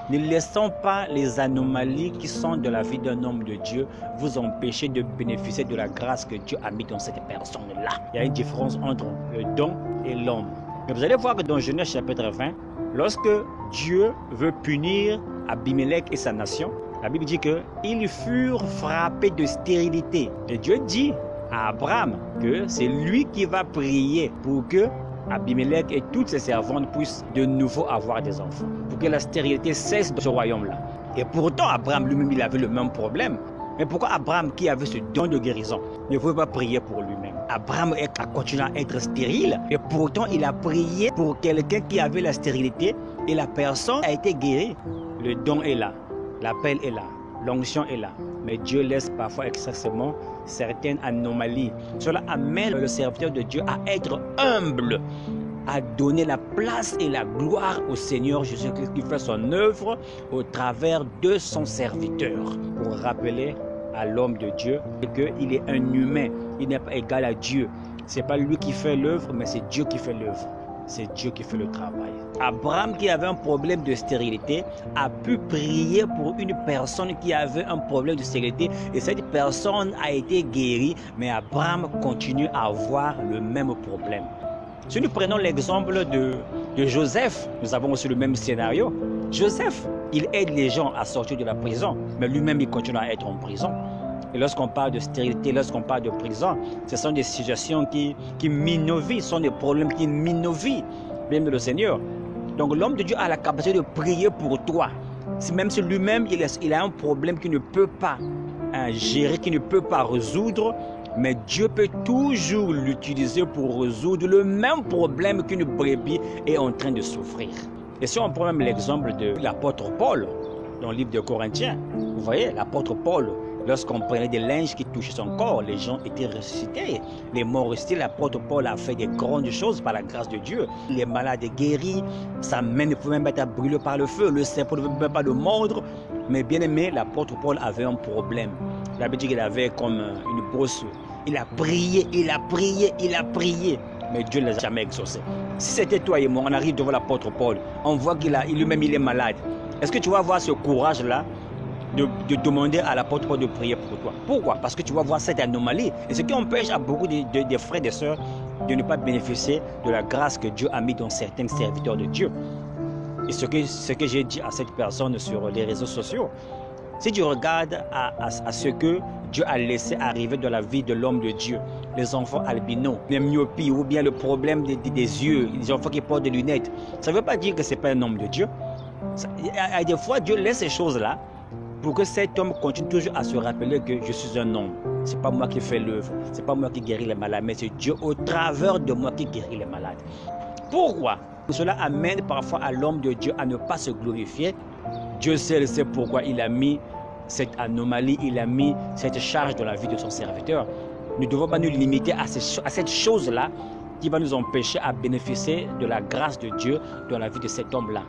Ne laissons pas les anomalies qui sont de la vie d'un homme de Dieu vous empêcher de bénéficier de la grâce que Dieu a mis dans cette personne-là. Il y a une différence entre le don et l'homme. Mais vous allez voir que dans Genèse chapitre 20, lorsque Dieu veut punir Abimelech et sa nation, la Bible dit qu'ils furent frappés de stérilité. Et Dieu dit à Abraham que c'est lui qui va prier pour que Abimelech et toutes ses servantes puissent de nouveau avoir des enfants, pour que la stérilité cesse dans ce royaume-là. Et pourtant, Abraham lui-même, il avait le même problème. Mais pourquoi Abraham, qui avait ce don de guérison, ne pouvait pas prier pour lui-même? Abraham a continué à être stérile et pourtant il a prié pour quelqu'un qui avait la stérilité et la personne a été guérie. Le don est là, l'appel est là, l'onction est là. Mais Dieu laisse parfois excessivement certaines anomalies. Cela amène le serviteur de Dieu à être humble, à donner la place et la gloire au Seigneur Jésus-Christ qui fait son œuvre au travers de son serviteur. Pour rappeler à l'homme de Dieu qu'il est un humain, il n'est pas égal à Dieu. Ce n'est pas lui qui fait l'œuvre, mais c'est Dieu qui fait l'œuvre. C'est Dieu qui fait le travail. Abraham, qui avait un problème de stérilité, a pu prier pour une personne qui avait un problème de stérilité et cette personne a été guérie, mais Abraham continue à avoir le même problème. Si nous prenons l'exemple de Joseph, nous avons aussi le même scénario. Joseph, il aide les gens à sortir de la prison, mais lui-même il continue à être en prison. Et lorsqu'on parle de stérilité, lorsqu'on parle de prison, ce sont des situations qui minovient, ce sont des problèmes qui minovient, même le Seigneur. Donc l'homme de Dieu a la capacité de prier pour toi. Même si lui-même il a un problème qu'il ne peut pas gérer, qu'il ne peut pas résoudre, mais Dieu peut toujours l'utiliser pour résoudre le même problème qu'une brebis est en train de souffrir. Et si on prend même l'exemple de l'apôtre Paul, dans le livre de Corinthiens, vous voyez, l'apôtre Paul, lorsqu'on prenait des linges qui touchaient son corps, les gens étaient ressuscités. Les morts ressuscités, l'apôtre Paul a fait des grandes choses par la grâce de Dieu. Les malades guéris, sa main ne pouvait même pas être brûlée par le feu, le serpent ne pouvait même pas le mordre. Mais bien aimé, l'apôtre Paul avait un problème. La Bible dit qu'il avait comme une brosse. Il a prié, il a prié, il a prié. Mais Dieu ne l'a jamais exaucé. Si c'était toi et moi, on arrive devant l'apôtre Paul, on voit qu'il lui-même il est malade. Est-ce que tu vas avoir ce courage-là de demander à l'apôtre Paul de prier pour toi? Pourquoi? Parce que tu vas voir cette anomalie. Et ce qui empêche à beaucoup de frères et de sœurs de ne pas bénéficier de la grâce que Dieu a mis dans certains serviteurs de Dieu. Et ce que j'ai dit à cette personne sur les réseaux sociaux, si tu regardes à ce que Dieu a laissé arriver dans la vie de l'homme de Dieu, les enfants albinos, les myopies ou bien le problème des yeux, les enfants qui portent des lunettes, ça ne veut pas dire que ce n'est pas un homme de Dieu. Des fois, Dieu laisse ces choses-là pour que cet homme continue toujours à se rappeler que je suis un homme. Ce n'est pas moi qui fais l'œuvre, ce n'est pas moi qui guéris les malades, mais c'est Dieu au travers de moi qui guérit les malades. Pourquoi? Cela amène parfois à l'homme de Dieu à ne pas se glorifier. Dieu seul sait pourquoi il a mis cette anomalie, il a mis cette charge dans la vie de son serviteur. Nous ne devons pas nous limiter à cette chose-là qui va nous empêcher à bénéficier de la grâce de Dieu dans la vie de cet homme-là.